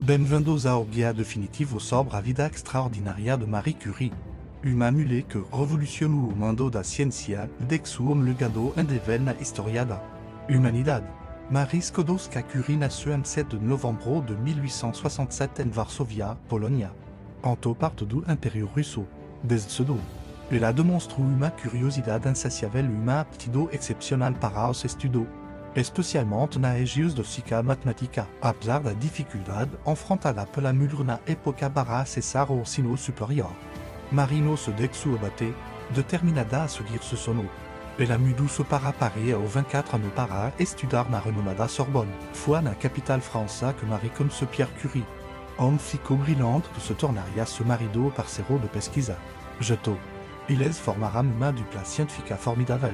Benvendos ao guia definitivo sobre a vida extraordinária de Marie Curie. Uma mulher que revolucionou o mundo da ciência, deixou um legado indelével na história da humanidade. Marie Skłodowska-Curie nasceu em 7 de novembro de 1867 em Varsóvia, Polônia. Entrou parte do Império Russo. Desde cedo, ela demonstrou uma curiosidade insaciável e uma aptidão excepcional para os estudos, especialmente na região da física matemática. Apesar da dificuldade enfrentada pela mulher na época para acessar o ensino superior, Marie não se deixou abater, determinada a seguir seu sonho. Ela mudou-se para Paris aos 24 anos para estudar na renomada Sorbonne. Foi na capital francesa que Marie conheceu Pierre Curie, homem ficou brilhante que se tornaria seu marido parceiro de pesquisa. Jetou. Eles formaram uma dupla científica formidável,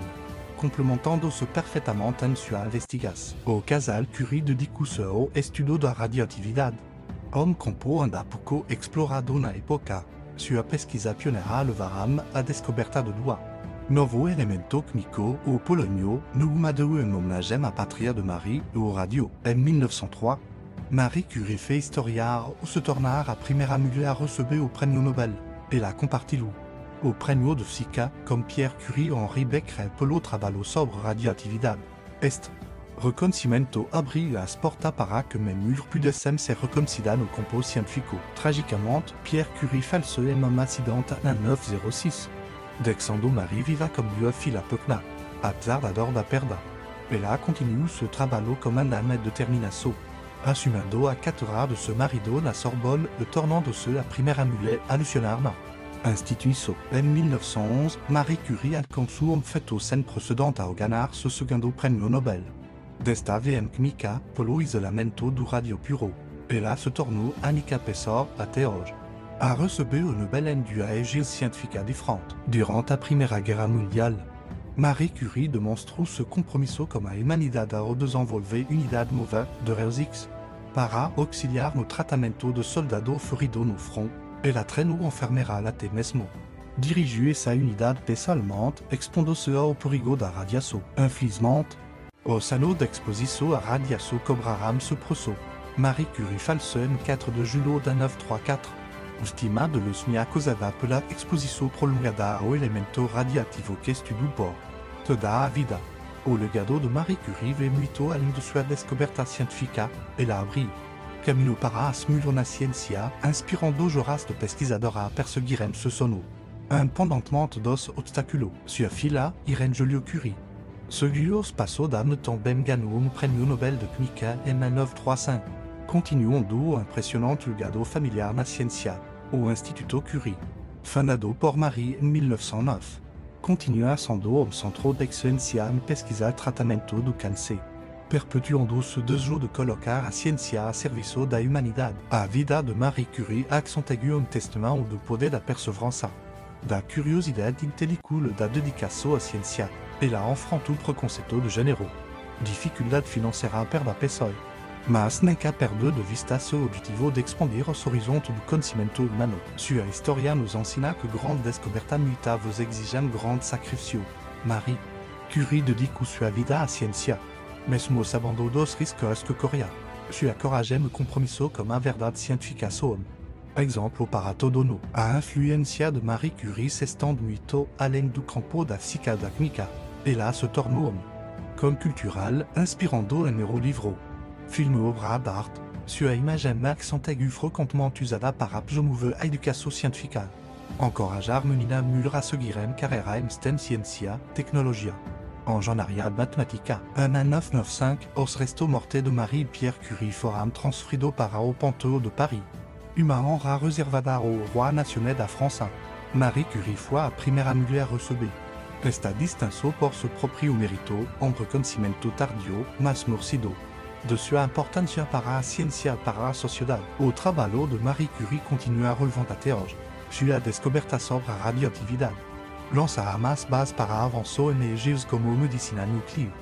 complementando-se perfeitamente em sua investigação. O casal Curie dedicou-se ao estudo da radioatividade. Homem campo ainda pouco explorado na época, sua pesquisa pioneira levaram à descoberta do novo elemento químico, o polônio, numa de homenagem à pátria de Marie, o rádio. Em 1903, Marie Curie fez historiar ou se tornar a primeira mulher a receber o Prêmio Nobel. Ela compartilhou o prêmio de física com Pierre Curie e Henri Becquerel pelo trabalho sobre radioatividade. Este reconhecimento abriu as portas para que mulheres pudessem ser reconhecidas no campo científico. Tragicamente, Pierre Curie faleceu em um acidente em 1906, deixando Marie viva como uma filha pequena. Apesar da dor da perda, ela continuou seu trabalho com uma determinação, assumando a cátedra de seu marido na Sorbonne e tornando-se a primeira mulher a lecionar na instituição. Em 1911, Marie Curie alcançou um feito sem precedente ao ganhar seu segundo prêmio Nobel. Desta vez em química, pelo isolamento do rádio puro. Ela se tornou a única pessoa, até hoje, a receber o Nobel em duas regiões científicas diferentes. Durante a Primeira Guerra Mundial, Marie Curie demonstrou seu compromisso com a humanidade ao desenvolver unidade nova de raios X para auxiliar no tratamento de soldados feridos no front. Ela treinou enfermeira até mesmo dirigiu essa unidade pessoalmente, expondo-se ao perigo da radiação. Infelizmente, o salão de exposição à radiação cobrará seu processo. Marie Curie faleceu em 4 de julho de 1934, vítima de leucemia causada pela exposição prolongada ao elemento radioativo que estudou por toda a vida. O legado de Marie Curie veio muito além de sua descoberta científica. Ela abriu caminho para as mulheres na ciência, inspirando horas de pesquisadoras a perseguirem seu sonho, independentemente dos obstáculos. Sua filha, Irene Joliot-Curie, seguiu os passos da também ganhou um prêmio Nobel de Química em 1935. Continuando o impressionante legado familiar na ciência, o Instituto Curie, fundado por Marie em 1909, continua sendo um centro de excelência em pesquisa e tratamento do câncer, perpetuando-se desejos de colocar a ciência a serviço da humanidade. A vida de Marie Curie accentua um testemunho do poder da perseverança, da curiosidade intelectual e da dedicação à ciência. Ela enfrentou preconceito de gênero, dificuldade financeira perda pessoal, mas nunca perdeu de vista seu objetivo de expandir os horizontes do conhecimento humano. Sua história nos ensina que grandes descobertas muitas exigem grandes sacrifícios. Marie Curie dedicou sua vida à ciência, mesmo sabendo dos riscos que corria. Sua coragem e compromisso com a verdade científica são exemplo para todos nós. A influência de Marie Curie se estende muito além do campo da física e da química. Ela se tornou como cultural, inspirando inúmeros livros, filmes e obras d'arte. Sua imagem accentua frequentemente usada para promover a educação científica, encorajar meninas mulheres a seguirem carreira em STEM ciência, tecnologia, engenharia e matemática. Em 1995, os restos mortais de Marie e Pierre Curie foram transferidos para o Panthéon de Paris, uma honra reservada ao roi nacional da França. Marie Curie foi a primeira mulher a receber esta distinção por seu próprio mérito, reconhecimento tardio, mas merecido, de sua importância para a ciência e para a sociedade. O trabalho de Marie Curie continua relevante até hoje. Sua descoberta sobre a radioatividade lança as bases para avanços em regiões como medicina nuclear,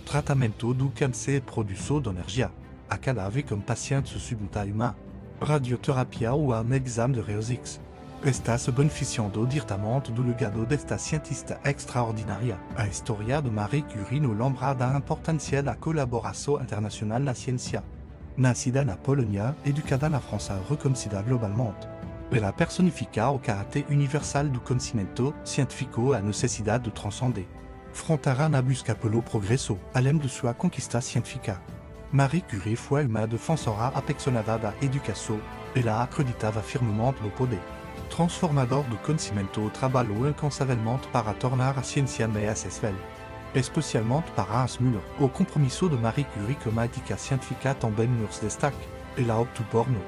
tratamento do câncer e produção de energia, a cada vez com pacientes submetidos a uma radioterapia ou a um exame de raios X. Está se beneficiando diretamente do legado desta cientista extraordinária. A história de Marie Curie nos lembra da importância da colaboração internacional na ciência, Nascida na Polonia, educada na França reconhecida globalmente. Ela personifica o caráter universal do conhecimento científico a necessidade de transcender. Frontera na busca pelo progresso, além de sua conquista científica. Marie Curie foi uma defensora apaixonada da educação. Ela acreditava firmemente no poder transformador do conhecimento, trabalhou incansavelmente para tornar a ciência mais acessível. Especialmente para Hans Müller, o compromisso de Marie Curie como ética científica também nos destaca. Ela optou por no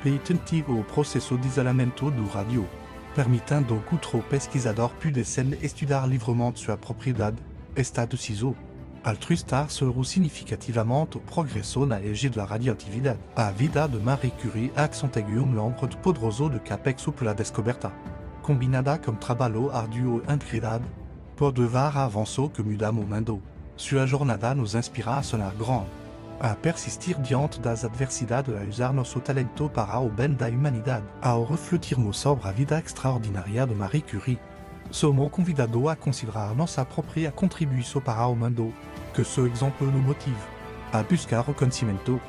patentear o processo de isolamento do rádio, permitindo que outro pesquisador pudesse estudar livremente sua propriedade. Esta decisão altruista acelerou significativamente o progresso na energia da radioatividade. A vida de Marie Curie accentuou número de poderoso de capex pela descoberta. Combinada com trabalho árduo e integridade, pode levar a avanço que muda o mundo. Sua jornada nos inspira a sonar grande, a persistir diante das adversidades, a usar nosso talento para o bem da humanidade. Ao refletirmos sobre a vida extraordinária de Marie Curie, somos convidados a considerar nossa própria contribuição para o mundo, que seu exemplo nos motive a buscar o conhecimento,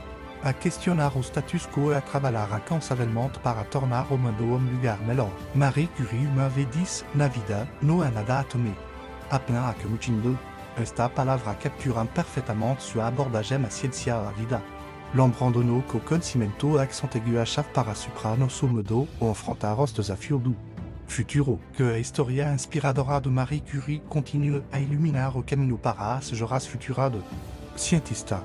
a questionar o status quo e a trabalhar incansavelmente para tornar o mundo um lugar melhor. Marie Curie uma vez disse: na vida, não há nada a temer, apenas a que mutindo. Esta palavra captura perfeitamente sua abordagem à ciência e à vida. Lembrando-nos que o conhecimento accentua a chave para superar nosso medo ou enfrentar os desafios do futuro. Que a história inspiradora de Marie Curie continue a iluminar o caminho para as gerações futuras de cientista,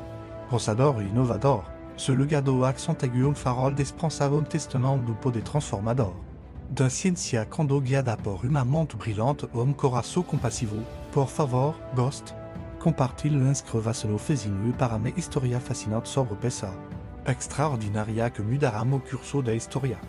pensador e inovador. Ce legado accentua farol de esperança um testament do poder transformador da ciência quando guiada por uma mente brilhante ou um coração compassivo. Por favor, goste, compartilhe e inscreva-se no fezinho para uma história fascinante sobre pessoa extraordinária que mudará o curso da história.